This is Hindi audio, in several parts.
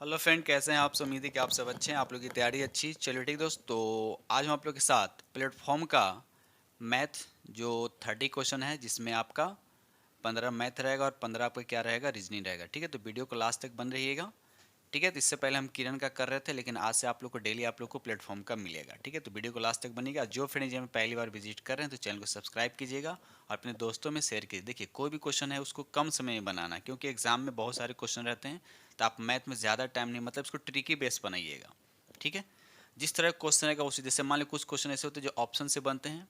हेलो फ्रेंड, कैसे हैं आप सब। उम्मीद है कि आप सब अच्छे हैं, आप लोग की तैयारी अच्छी। चलिए ठीक दोस्त, तो आज हम आप लोग के साथ प्लेटफॉर्म का मैथ जो 30 क्वेश्चन है, जिसमें आपका 15 मैथ रहेगा और 15 आपका क्या रहेगा, रीजनिंग रहेगा। ठीक है, तो वीडियो को लास्ट तक बन रहिएगा। ठीक है, तो इससे पहले हम किरण का कर रहे थे, लेकिन आज से आप लोग को डेली आप लोग को प्लेटफॉर्म का मिलेगा। ठीक है, तो वीडियो को लास्ट तक बनेगा। जो फ्रेंड जी हमें पहली बार विजिट कर रहे हैं तो चैनल को सब्सक्राइब कीजिएगा और अपने दोस्तों में शेयर कीजिए। देखिए, कोई भी क्वेश्चन है उसको कम समय में बनाना है, क्योंकि एग्जाम में बहुत सारे क्वेश्चन रहते हैं। तो आप मैथ में ज़्यादा टाइम नहीं, मतलब इसको ट्रिकी बेस बनाइएगा। ठीक है, जिस तरह क्वेश्चन रहेगा उसी, जैसे मान लो कुछ क्वेश्चन ऐसे होते हैं जो ऑप्शन से बनते हैं,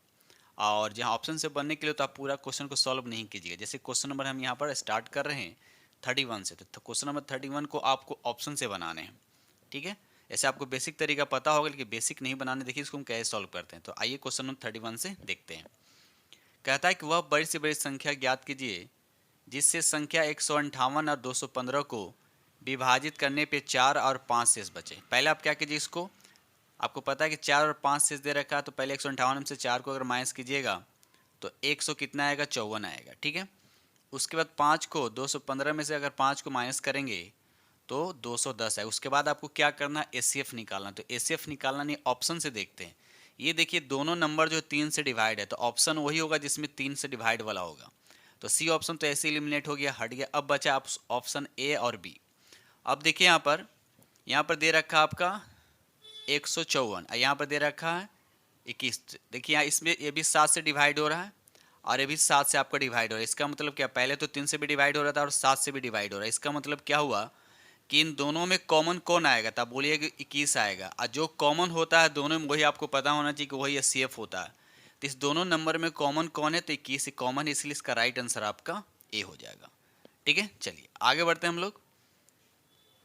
और जहाँ ऑप्शन से बनने के लिए तो आप पूरा क्वेश्चन को सॉल्व नहीं कीजिएगा। जैसे क्वेश्चन नंबर हम यहाँ पर स्टार्ट कर रहे हैं 31 से, तो क्वेश्चन नंबर 31 को आपको ऑप्शन से बनाने हैं। ठीक है, ऐसे आपको बेसिक तरीका पता होगा, लेकिन बेसिक नहीं बनाने। देखिए इसको हम कैसे सॉल्व करते हैं। तो आइए क्वेश्चन नंबर 31 से देखते हैं। कहता है कि वह बड़ी से बड़ी संख्या ज्ञात कीजिए जिससे संख्या 158 और 215 को विभाजित करने पे 4 और 5 शेष बचे। पहले आप क्या कीजिए, इसको आपको पता है कि 4 और 5 शेष दे रखा है, तो पहले 158 में से 4 को अगर माइनस कीजिएगा तो 100 कितना आएगा, 54 आएगा। ठीक है, उसके बाद 5 को 215 में से अगर 5 को माइनस करेंगे तो 210 है। उसके बाद आपको क्या करना है, एचसीएफ निकालना। तो एचसीएफ निकालना नहीं, ऑप्शन से देखते हैं। ये देखिए दोनों नंबर जो 3 से डिवाइड है, तो ऑप्शन वही होगा जिसमें 3 से डिवाइड वाला होगा। तो सी ऑप्शन तो ऐसे एलिमिनेट हो गया, हट गया। अब बचा ऑप्शन ए और बी। अब देखिए यहाँ पर दे रखा आपका 154, यहाँ पर दे रखा है 21। देखिए यहाँ इसमें ये भी 7 से डिवाइड हो रहा है और ये भी 7 से आपका डिवाइड हो रहा है। इसका मतलब क्या, पहले तो 3 से भी डिवाइड हो रहा था और 7 से भी डिवाइड हो रहा है। इसका मतलब क्या हुआ कि इन दोनों में कॉमन कौन आएगा, तब बोलिए कि 21 आएगा। और जो कॉमन होता है दोनों में, वही आपको पता होना चाहिए कि वही एचसीएफ होता है। तो इस दोनों नंबर में कॉमन कौन है, तो 21 कॉमन है, इसलिए इसका राइट आंसर आपका ए हो जाएगा। ठीक है, चलिए आगे बढ़ते हैं हम लोग।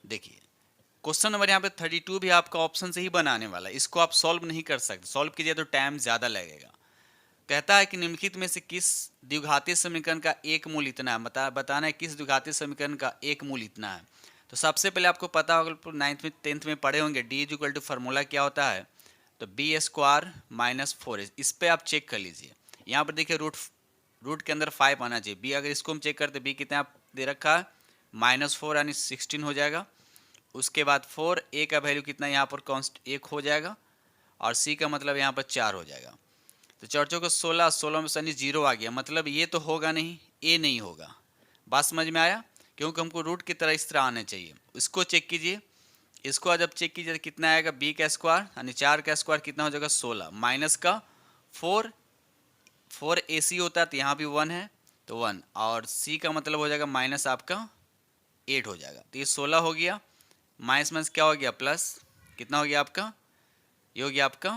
देखिए क्वेश्चन नंबर यहाँ पे 32 भी आपका ऑप्शन से ही बनाने वाला है। इसको आप सॉल्व नहीं कर सकते, सॉल्व कीजिए तो टाइम ज़्यादा लगेगा। कहता है कि निम्नलिखित में से किस द्विघातीय समीकरण का एक मूल इतना है। बताना है किस द्विघातीय समीकरण का एक मूल इतना है। तो सबसे पहले आपको पता होगा, 9th में 10th में पढ़े होंगे, D is equal to formula क्या होता है, तो बी स्क्वायर माइनस 4। इस पर आप चेक कर लीजिए। यहाँ पर देखिए रूट के अंदर 5 आना चाहिए। बी अगर इसको हम चेक करते, बी कितना आप दे रखा है -4, यानी 16 हो जाएगा। उसके बाद 4, ए का वैल्यू कितना यहाँ पर कॉन्स्ट 1 हो जाएगा, और सी का मतलब यहाँ पर 4 हो जाएगा। तो 4 को 16, 16 में सनी 0 आ गया, मतलब ये तो होगा नहीं, ए नहीं होगा। बात समझ में आया, क्योंकि हमको रूट की तरह इस तरह आने चाहिए। इसको चेक कीजिए, इसको जब चेक कीजिए तो कितना आएगा, बी का स्क्वायर यानी 4 का स्क्वायर कितना हो जाएगा, 16 माइनस का 4, 4 ए सी होता है तो यहाँ भी 1 है तो 1, और सी का मतलब हो जाएगा माइनस आपका 8 हो जाएगा। तो ये 16 हो गया, माइनस माइनस क्या हो गया, प्लस कितना हो गया आपका, ये हो गया आपका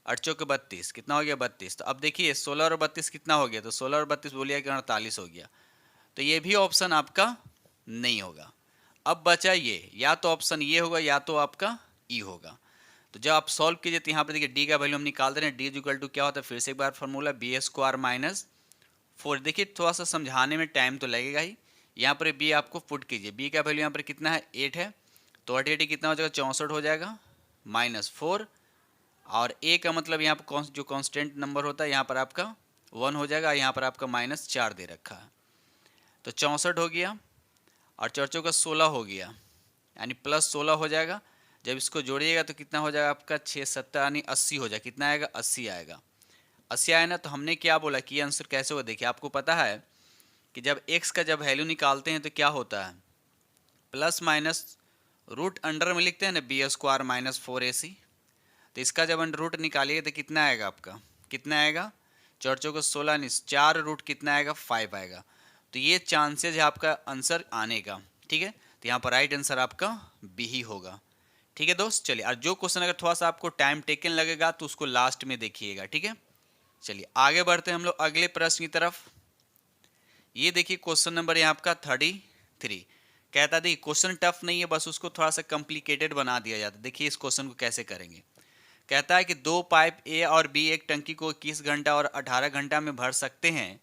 8 चौके 32, कितना हो गया 32। तो अब देखिए 16 और 32 कितना हो गया, तो 16 और 32 बोलिए कि 48 हो गया। तो ये भी ऑप्शन आपका नहीं होगा। अब बचा ये, या तो ऑप्शन ये होगा या तो आपका ई होगा। तो जब आप सॉल्व कीजिए तो यहाँ पर देखिए डी का वैल्यू हम निकाल दे रहे हैं। डी इज इक्वल टू क्या होता है, फिर से एक बार फॉर्मूला बी स्क्वायर माइनस 4। देखिए थोड़ा सा समझाने में टाइम तो लगेगा ही। यहाँ पर बी आपको पुट कीजिए, बी का वैल्यू यहाँ पर कितना है 8 है, तो 8 कितना हो जाएगा, 64 हो जाएगा -4, और ए का मतलब यहाँ पर जो कांस्टेंट नंबर होता है यहाँ पर आपका 1 हो जाएगा, यहाँ पर आपका -4 दे रखा है। तो 64 हो गया और 4 का 16 हो गया, यानी +16 हो जाएगा। जब इसको जोड़िएगा तो कितना हो जाएगा आपका 6 7 यानी 80 हो जाएगा। कितना आएगा, 80 आएगा। 80 आया ना, तो हमने क्या बोला कि ये आंसर कैसे होगा। देखिए आपको पता है कि जब x का जब वैल्यू निकालते हैं तो क्या होता है, प्लस माइनस रूट अंडर में लिखते हैं ना, बी स्क्वायर माइनस 4ac। तो इसका जब अंडर रूट निकालिएगा तो कितना आएगा आपका, कितना आएगा, 4 को 16 4 रूट कितना आएगा, 5 आएगा। तो ये चांसेज है आपका आंसर आने का। ठीक है, तो यहाँ पर राइट आंसर आपका बी ही होगा। ठीक है दोस्त, चलिए। और जो क्वेश्चन अगर थोड़ा सा आपको टाइम टेकन लगेगा तो उसको लास्ट में देखिएगा। ठीक है, चलिए आगे बढ़ते हैं हम लोग अगले प्रश्न की तरफ। ये देखिए क्वेश्चन नंबर यहाँ आपका 33। कहता देखिए क्वेश्चन टफ नहीं है, बस उसको थोड़ा सा कॉम्प्लिकेटेड बना दिया जाता है। देखिए इस क्वेश्चन को कैसे करेंगे। कहता है कि दो पाइप ए और बी एक टंकी को 21 घंटा और 18 घंटा में भर सकते हैं।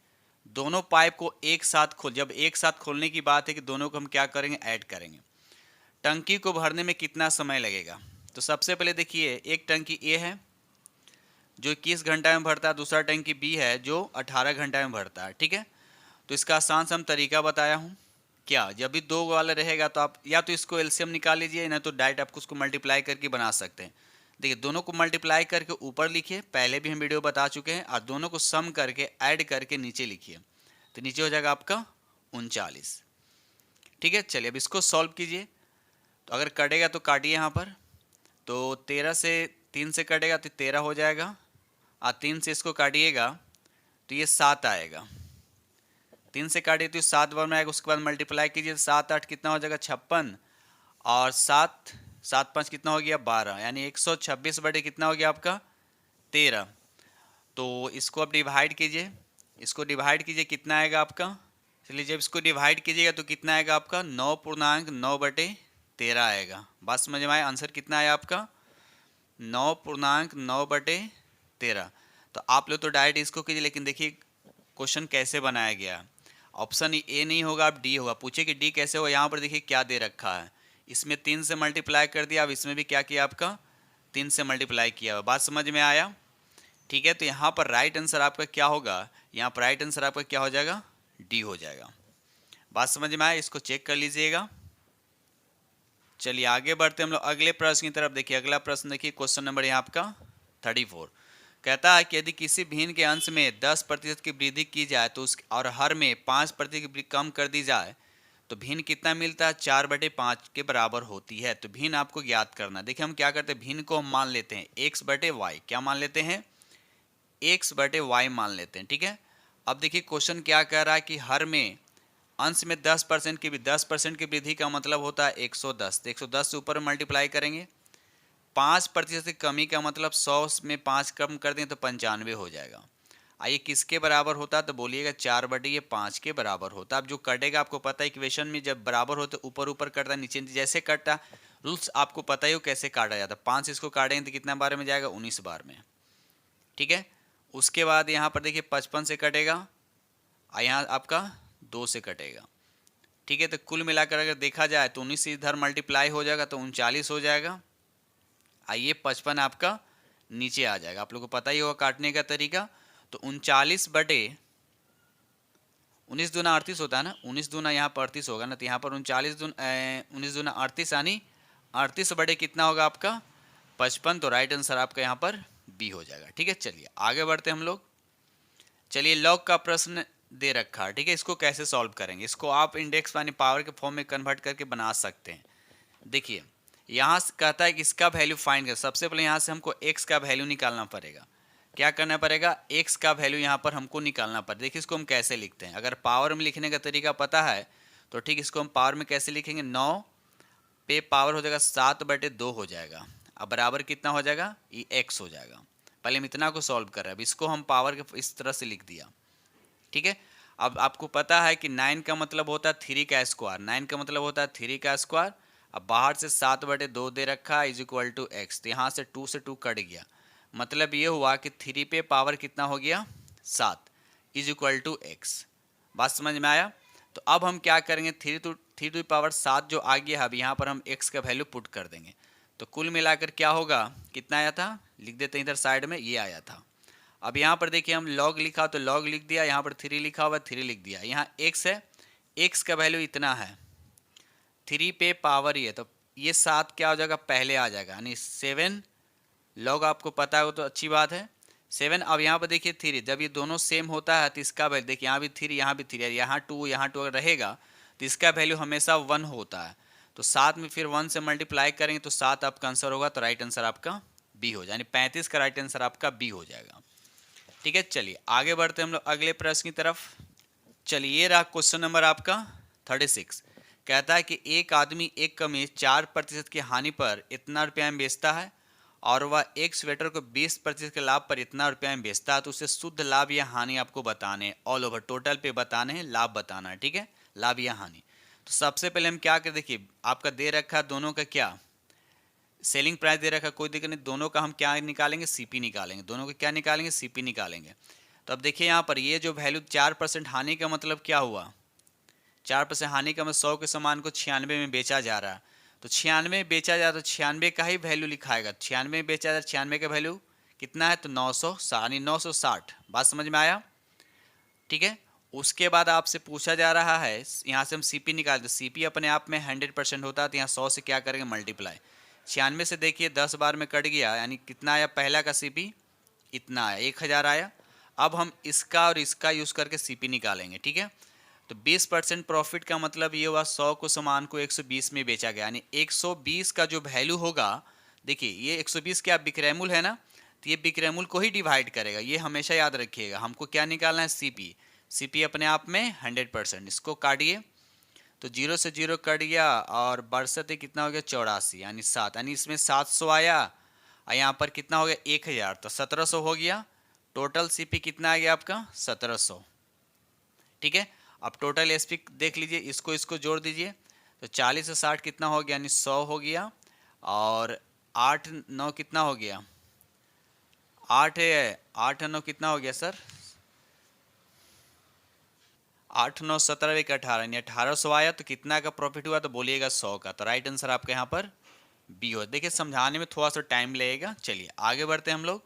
दोनों पाइप को एक साथ जब एक साथ खोलने की बात है कि दोनों को हम क्या करेंगे, ऐड करेंगे। टंकी को भरने में कितना समय लगेगा। तो सबसे पहले देखिए एक टंकी ए है जो 21 घंटा में भरता है, दूसरा टंकी बी है जो 18 घंटा में भरता है। ठीक है, तो इसका आसान सा हम तरीका बताया हूँ। क्या, जब भी दो वाला रहेगा तो आप या तो इसको एलसीएम निकाल लीजिए, ना तो डायरेक्ट आपको उसको मल्टीप्लाई करके बना सकते हैं। देखिए दोनों को मल्टीप्लाई करके ऊपर लिखिए, पहले भी हम वीडियो बता चुके हैं, और दोनों को सम करके ऐड करके नीचे लिखिए, तो नीचे हो जाएगा आपका 39। ठीक है, चलिए अब इसको सॉल्व कीजिए। तो अगर कटेगा तो काटिए यहाँ पर, तो 13 से 3 से कटेगा तो 13 हो जाएगा, और 3 से इसको काटिएगा तो ये 7 आएगा। 3 से काटिए तो 7 बार में आएगा, उसके बाद मल्टीप्लाई कीजिए, 7 8 कितना हो जाएगा 56, और 7 7 5 कितना हो गया 12, यानी 126 बटे कितना हो गया आपका 13। तो इसको आप डिवाइड कीजिए, इसको डिवाइड कीजिए, कितना आएगा आपका, चलिए जब इसको डिवाइड कीजिएगा तो कितना आएगा आपका 9.9 बटे 13 आएगा। बात समझ में आया, आंसर कितना आया आपका 9.9 बटे 13। तो आप लोग तो डायरेक्ट इसको कीजिए, लेकिन देखिए क्वेश्चन कैसे बनाया गया, ऑप्शन ए नहीं होगा, आप डी होगा। पूछे कि डी कैसे होगा, यहाँ पर देखिए क्या दे रखा है, इसमें 3 से मल्टीप्लाई कर दिया, अब इसमें भी क्या किया आपका 3 से मल्टीप्लाई किया। बात समझ में आया, ठीक है। तो यहाँ पर राइट आंसर आपका क्या होगा, यहाँ पर राइट आंसर आपका क्या हो जाएगा, डी हो जाएगा। बात समझ में आया, इसको चेक कर लीजिएगा। चलिए आगे बढ़ते हम लोग अगले प्रश्न की तरफ। देखिए अगला प्रश्न देखिए, क्वेश्चन नंबर यहाँ आपका 34 कहता है कि यदि किसी भिन्न के अंश में 10% की वृद्धि की जाए तो उस और हर में 5% की वृद्धि कम कर दी जाए तो भिन्न कितना मिलता है, 4/5 के बराबर होती है। तो भिन्न आपको ज्ञात करना। देखिए हम क्या करते हैं, भिन्न को हम मान लेते हैं x/y, क्या मान लेते हैं x/y मान लेते हैं, ठीक है। अब देखिए क्वेश्चन क्या कह रहा है कि हर में अंश में 10% की 10% की वृद्धि का मतलब होता है 110, तो 110 से ऊपर मल्टीप्लाई करेंगे। 5% की कमी का मतलब 100 में 5 कम कर दें तो 95 हो जाएगा। आइए किसके बराबर होता है, तो बोलिएगा 4/5 के बराबर होता है। अब जो कटेगा आपको पता है, इक्वेशन में जब बराबर होते ऊपर ऊपर कटता है, नीचे जैसे कटता, रूल्स आपको पता ही हो कैसे काटा जाता है। 5 इसको काटेंगे तो कितना बार में जाएगा 19 बार में, ठीक है। उसके बाद यहाँ पर देखिए 55 से कटेगा, और यहाँ आपका 2 से कटेगा, ठीक है। तो कुल मिलाकर अगर देखा जाए तो 19 से इधर मल्टीप्लाई हो जाएगा तो 39 हो जाएगा। आइए 55 आपका नीचे आ जाएगा, आप लोगों को पता ही होगा काटने का तरीका। तो 39 दूना 38 होता है ना, 19 दूना यहाँ पर 38 होगा ना, तो यहाँ पर 19 दूना 38 यानी 38 बटे कितना होगा आपका 55। तो राइट आंसर आपका यहाँ पर बी हो जाएगा, ठीक है। चलिए आगे बढ़ते हम लोग। चलिए लॉग का प्रश्न दे रखा है, ठीक है। इसको कैसे सॉल्व करेंगे, इसको आप इंडेक्स यानी पावर के फॉर्म में कन्वर्ट करके बना सकते हैं। देखिए यहाँ से कहता है कि इसका वैल्यू फाइंड कर, सबसे पहले यहाँ से हमको x का वैल्यू निकालना पड़ेगा। क्या करना पड़ेगा, x का वैल्यू यहाँ पर हमको निकालना पड़ेगा। देखिए इसको हम कैसे लिखते हैं, अगर पावर में लिखने का तरीका पता है तो ठीक, इसको हम पावर में कैसे लिखेंगे, 9 पे पावर हो जाएगा 7/2 हो जाएगा, अब बराबर कितना हो जाएगा, ये x हो जाएगा। पहले हम इतना को सॉल्व कर रहे हैं, अब इसको हम पावर के इस तरह से लिख दिया, ठीक है। अब आपको पता है कि 9 का मतलब होता है 3 का स्क्वायर, 9 का मतलब होता है 3 का स्क्वायर। अब बाहर से 7/2 दे रखा है इज इक्वल टू x, तो यहाँ से 2 से 2 कट गया, मतलब ये हुआ कि 3 पे पावर कितना हो गया 7 इज इक्वल टू x। बात समझ में आया। तो अब हम क्या करेंगे, 3 टू पावर 7 जो आ गया, अब यहाँ पर हम x का वैल्यू पुट कर देंगे। तो कुल मिलाकर क्या होगा, कितना आया था, लिख देते हैं इधर साइड में, ये आया था। अब यहाँ पर देखिए हम लॉग लिखा तो लॉग लिख दिया, यहाँ पर 3 लिखा हुआ 3 लिख दिया, यहाँ x है, x का वैल्यू इतना है, 3 पे पावर ये, तो ये 7 क्या हो जाएगा पहले आ जाएगा, यानी 7 लॉग आपको पता हो तो अच्छी बात है 7। अब यहाँ पर देखिए 3, जब ये दोनों सेम होता है तो इसका वैल्यू देखिए, यहाँ भी 3 यहाँ भी 3, यहाँ 2 अगर रहेगा तो इसका वैल्यू हमेशा 1 होता है। तो 7 में फिर 1 से मल्टीप्लाई करेंगे तो 7 आपका आंसर होगा, तो राइट आंसर आपका बी हो जाए, यानी 35 का राइट आंसर आपका बी हो जाएगा, ठीक है। चलिए आगे बढ़ते हम लोग अगले प्रश्न की तरफ। चलिए ये रहा क्वेश्चन नंबर आपका 36, कहता है कि एक आदमी एक कमीज 4% की हानि पर इतना रुपया में बेचता है और वह एक स्वेटर को 20% के लाभ पर इतना रुपया में बेचता है, तो उसे शुद्ध लाभ या हानि आपको बताने हैं, ऑल ओवर टोटल पे बताने हैं, लाभ बताना है, ठीक है, लाभ या हानि। तो सबसे पहले हम क्या करें, देखिए आपका दे रखा है दोनों का क्या सेलिंग प्राइस दे रखा है, कोई दिक्कत नहीं, दोनों का हम क्या निकालेंगे, सीपी निकालेंगे, दोनों का क्या निकालेंगे, सीपी निकालेंगे। तो अब देखिए यहाँ पर ये जो वैल्यू 4% हानि का मतलब क्या हुआ, 4% हानि का मतलब 100 के सामान को 96 में बेचा जा रहा है, तो 96 में बेचा जा रहा है तो 96 का ही वैल्यू लिखाएगा, 96 में बेचा जा रहा है, 96 का वैल्यू कितना है तो 960, यानी 960। बात समझ में आया, ठीक है। उसके बाद आपसे पूछा जा रहा है, यहाँ से हम सीपी निकालते, सीपी अपने आप में 100% होता है, तो यहाँ 100 से क्या करेंगे मल्टीप्लाई। 96 से देखिए 10 बार में कट गया, यानी कितना आया पहला का सीपी, इतना आया 1000 आया। अब हम इसका और इसका यूज़ करके सीपी निकालेंगे, ठीक है। तो 20% प्रॉफिट का मतलब ये हुआ 100 को सामान को 120 में बेचा गया, यानी 120 का जो वैल्यू होगा, देखिए ये 120 क्या बिक्रैमुल है ना, तो ये बिक्रैमुल को ही डिवाइड करेगा, ये हमेशा याद रखिएगा। हमको क्या निकालना है, सीपी। सीपी अपने आप में 100%, इसको काटिए तो 0 से 0 कट गया और बरसते कितना हो गया 84, यानी 7, यानी इसमें 700 आया और यहाँ पर कितना हो गया 1000, तो 1700 हो गया। टोटल सीपी कितना आ गया आपका 1700, ठीक है। अब टोटल एसपी देख लीजिए, इसको इसको जोड़ दीजिए, तो 40 से 60 कितना हो गया, यानी 100 हो गया। और 8 9 कितना हो गया, 8 9 कितना हो गया सर, 8 9 17 1 18, यानी 1800 आया। तो कितना का प्रॉफिट हुआ, तो बोलिएगा 100 का। तो राइट आंसर आपका यहाँ पर बी हो। देखिए समझाने में थोड़ा सा टाइम लगेगा, चलिए आगे बढ़ते हैं हम लोग।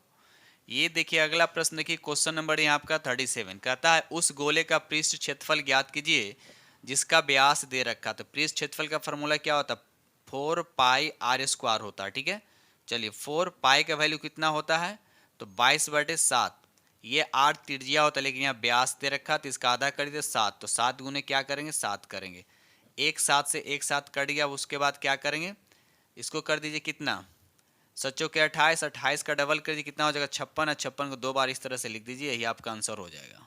ये देखिए अगला प्रश्न, देखिए क्वेश्चन नंबर यहाँ आपका 37 कहता है उस गोले का पृष्ठ क्षेत्रफल ज्ञात कीजिए जिसका व्यास दे रखा। तो पृष्ठ क्षेत्रफल का फॉर्मूला क्या होता है, 4 पाई आर स्क्वायर होता है, ठीक है। चलिए 4 पाई का वैल्यू कितना होता है, तो 22/7। ये 8 त्रिज्या होता है, लेकिन यहाँ व्यास दे रखा, तो इसका आधा कर दीजिए 7, तो 7 गुने क्या करेंगे 7 करेंगे। एक 7 से एक 7 कट गया, उसके बाद क्या करेंगे, इसको कर दीजिए कितना, सच्चों के 28, 28 का डबल कर दीजिए कितना हो जाएगा 56 है, 56 को 2 बार इस तरह से लिख दीजिए, यही आपका आंसर हो जाएगा,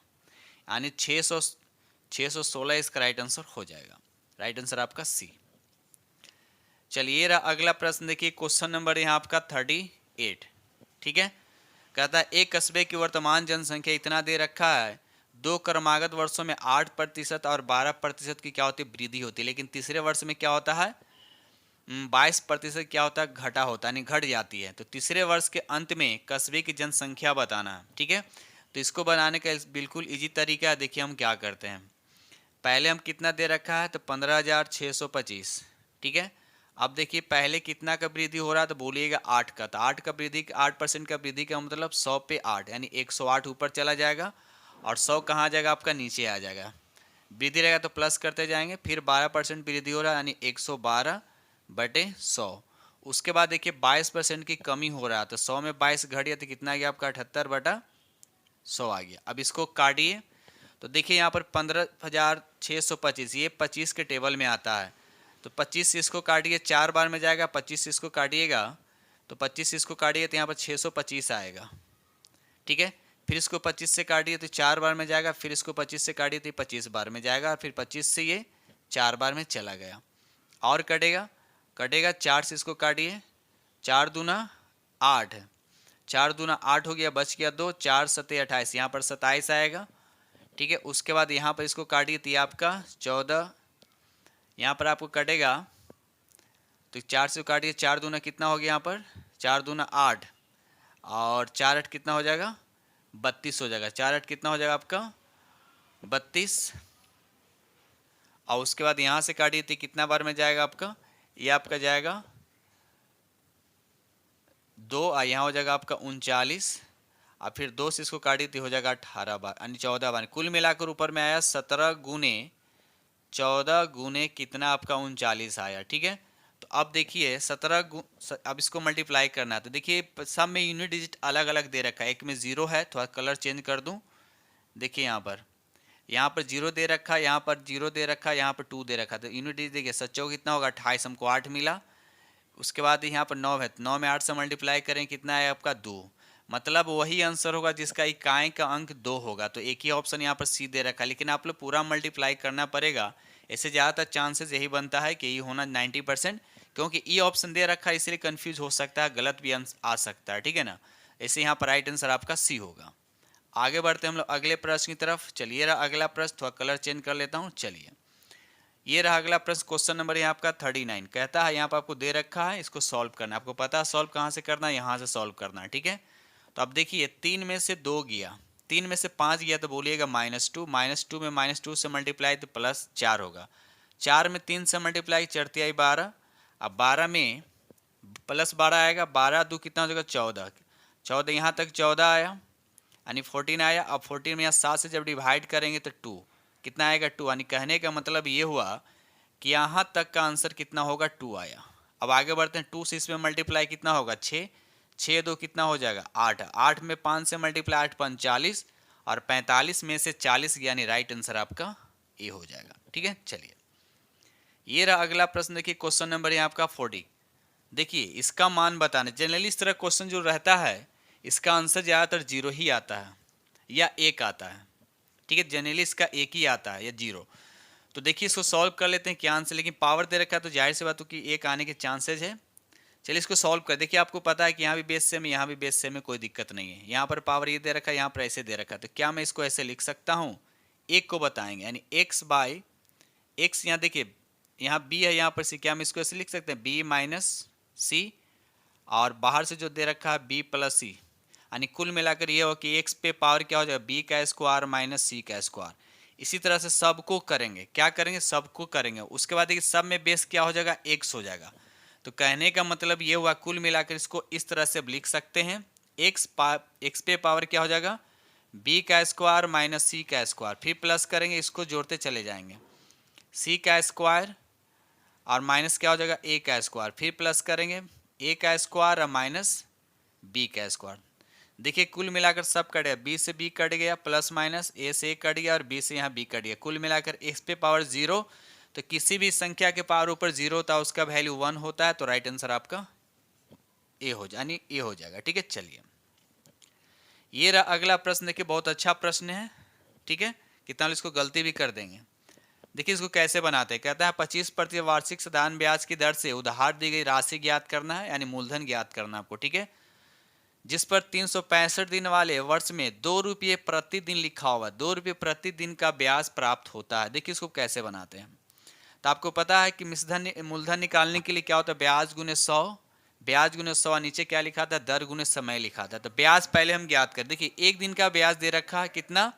यानी 616 इसका राइट आंसर हो जाएगा। राइट आंसर आपका सी। चलिए रहा अगला प्रश्न, देखिए क्वेश्चन नंबर यहाँ आपका 38, ठीक है। कहता है एक कस्बे की वर्तमान जनसंख्या इतना दे रखा है, 2 क्रमागत वर्षों में 8% और 12% की क्या होती है वृद्धि होती है, लेकिन तीसरे वर्ष में क्या होता है 22% क्या होता है घटा होता है, यानी घट जाती है। तो तीसरे वर्ष के अंत में कस्बे की जनसंख्या बताना है, ठीक है। तो इसको बनाने का बिल्कुल इजी तरीका है, देखिए हम क्या करते हैं। पहले हम कितना दे रखा है, तो 15,625, ठीक है। अब देखिए पहले कितना का वृद्धि हो रहा है, तो बोलिएगा 8 का, तो 8 का वृद्धि 8% का वृद्धि का मतलब 100 पे 8, यानी 108 ऊपर चला जाएगा और 100 कहाँ आ जाएगा आपका नीचे आ जाएगा। वृद्धि रहेगा तो प्लस करते जाएंगे, फिर 12% वृद्धि हो रहा है, यानी 112/100। उसके बाद देखिए 22% की कमी हो रहा है, तो 100 में 22 घट गया, तो कितना आ गया आपका 78/100 आ गया। अब इसको काटिए, तो देखिए यहाँ पर 15,625 ये 25 के टेबल में आता है, तो 25 से इसको काटिए 4 बार में जाएगा, 25 से इसको काटिएगा तो 25 से इसको काटिए तो यहाँ पर 625 आएगा, ठीक है। फिर इसको 25 से काटिए तो 4 बार में जाएगा, फिर इसको 25 से काटिए तो 25 बार में जाएगा, और फिर 25 से ये 4 बार में चला गया। और कटेगा, 4 से इसको काटिए, 4 दूना 8, 4 दूना 8 हो गया, बच गया 2, 4 सत्ते 28, यहाँ पर 27 आएगा, ठीक है। उसके बाद यहाँ पर इसको काटिए तो ये आपका 14, यहाँ पर आपको कटेगा तो 4 से काटिए, 4 दूना कितना हो गया यहाँ पर 4 दूना 8 और 4 8 कितना हो जाएगा 32 हो जाएगा, 4 8 कितना हो जाएगा आपका 32। और उसके बाद यहाँ से काटिए तो कितना बार में जाएगा आपका, ये आपका जाएगा 2 और यहाँ हो जाएगा आपका 39, और फिर 2 से इसको काटिए तो हो जाएगा 18 बार, यानी 14 बार। कुल मिलाकर ऊपर में आया 17 गुने 14 गुने कितना आपका 39 आया, ठीक है। तो अब देखिए 17 अब इसको मल्टीप्लाई करना है, तो देखिए सब में यूनिट डिजिट अलग अलग दे रखा है, एक में 0 है, थोड़ा कलर चेंज कर दूं, देखिए यहाँ पर 0 दे रखा है, यहाँ पर 0 दे रखा है, यहाँ पर 2 दे रखा है, तो यूनिट डिजिट देखिए सच्चों कितना होगा 28, हमको 8 मिला। उसके बाद यहाँ पर 9 है, 9 में 8 से मल्टीप्लाई करें कितना है आपका 2, मतलब वही आंसर होगा जिसका इकाई का अंक 2 होगा। तो एक ही ऑप्शन यहाँ पर सी दे रखा है, लेकिन आप लोग पूरा मल्टीप्लाई करना पड़ेगा, ऐसे ज़्यादातर चांसेस यही बनता है कि ये होना 90%, क्योंकि ई ऑप्शन दे रखा है इसलिए कंफ्यूज हो सकता है, गलत भी आ सकता है, ठीक है ना। ऐसे यहाँ पर राइट आंसर आपका सी होगा। आगे बढ़ते हैं हम लोग अगले प्रश्न की तरफ। चलिए रहा अगला प्रश्न, थोड़ा कलर चेंज कर लेता हूँ। चलिए ये रहा अगला प्रश्न, क्वेश्चन नंबर यहाँ आपका 39 कहता है यहाँ पर आपको दे रखा है, इसको सॉल्व करना है, आपको पता है सॉल्व कहाँ से करना है, यहाँ से सॉल्व करना है, ठीक है। तो अब देखिए 3 में से 2 गया, 3 में से 5 गया, तो बोलिएगा -2, -2 में -2 से मल्टीप्लाई तो +4 होगा, 4 में 3 से मल्टीप्लाई चढ़ती आई 12, अब 12 में +12 आएगा, 12 2 कितना हो जाएगा 14, 14 यहाँ तक 14 आया, यानी 14 आया। अब 14 में यहाँ 7 से जब डिवाइड करेंगे तो 2 कितना आएगा 2, यानी कहने का मतलब ये हुआ कि यहाँ तक का आंसर कितना होगा 2 आया। अब आगे बढ़ते हैं, 2 से इसमें मल्टीप्लाई कितना होगा 6, 6 2 कितना हो जाएगा 8, 8 में 5 से मल्टीप्लाई 8 5 40, और 45 में से 40 यानी राइट आंसर आपका ए हो जाएगा। ठीक है, चलिए ये रहा अगला प्रश्न। देखिए क्वेश्चन नंबर है आपका 40। देखिए इसका मान बताना। जनरली इस तरह क्वेश्चन जो रहता है इसका आंसर ज़्यादातर 0 ही आता है या 1 आता है। ठीक है, जनरली इसका 1 ही आता है या 0। तो देखिए इसको सॉल्व कर लेते हैं क्या आंसर, लेकिन पावर दे रखा है तो जाहिर सी बात हो कि 1 आने के चांसेज है। चलिए इसको सॉल्व कर। देखिए आपको पता है कि यहाँ भी बेस सेम है, यहाँ भी बेस सेम है, कोई दिक्कत नहीं है। यहाँ पर पावर ये दे रखा है, यहाँ पर ऐसे दे रखा है, तो क्या मैं इसको ऐसे लिख सकता हूँ, एक को बताएंगे यानी x बाई एक्स। यहाँ देखिए यहाँ b है, यहाँ पर c, क्या हम इसको ऐसे लिख सकते हैं b माइनस सी, और बाहर से जो दे रखा है b प्लस सी, यानी कुल मिलाकर ये हो कि x पे पावर क्या हो जाएगा b का स्क्वायर माइनस सी का स्क्वायर। इसी तरह से सबको करेंगे, क्या करेंगे सबको करेंगे। उसके बाद देखिए सब में बेस क्या हो जाएगा x हो जाएगा। तो कहने का मतलब ये हुआ कुल मिलाकर इसको इस तरह से लिख सकते हैं, x पे पावर क्या हो जाएगा b का स्क्वायर माइनस सी का स्क्वायर, फिर प्लस करेंगे, इसको जोड़ते चले जाएंगे, c का स्क्वायर और माइनस क्या हो जाएगा a का स्क्वायर, फिर प्लस करेंगे a का स्क्वायर और माइनस b का स्क्वायर। देखिए कुल मिलाकर सब कट गया, b से b कट गया, प्लस माइनस a से a कट गया और b से यहाँ b कट गया। कुल मिलाकर x पे पावर 0, तो किसी भी संख्या के पावर ऊपर 0 होता है उसका वैल्यू 1 होता है, तो राइट आंसर आपका ए हो जाए यानी ए हो जाएगा। ठीक है, चलिए ये रहा अगला प्रश्न। देखिए बहुत अच्छा प्रश्न है। ठीक है, कितना इसको गलती भी कर देंगे। देखिए इसको कैसे बनाते हैं, कहता है 25% वार्षिक साधारण ब्याज की दर से उधार दी गई राशि ज्ञात करना है, यानी मूलधन ज्ञात करना आपको। ठीक है, जिस पर 365 दिन वाले वर्ष में 2 रुपये प्रतिदिन लिखा हुआ, 2 रुपये प्रतिदिन का ब्याज प्राप्त होता है। देखिए इसको कैसे बनाते हैं। तो आपको पता है कि मूलधन निकालने के लिए क्या होता है, ब्याज गुने 100, ब्याज गुने 100, नीचे क्या लिखा था दर गुने समय लिखा था। तो ब्याज पहले हम ज्ञात कर। देखिए एक दिन का ब्याज दे रखा है कितना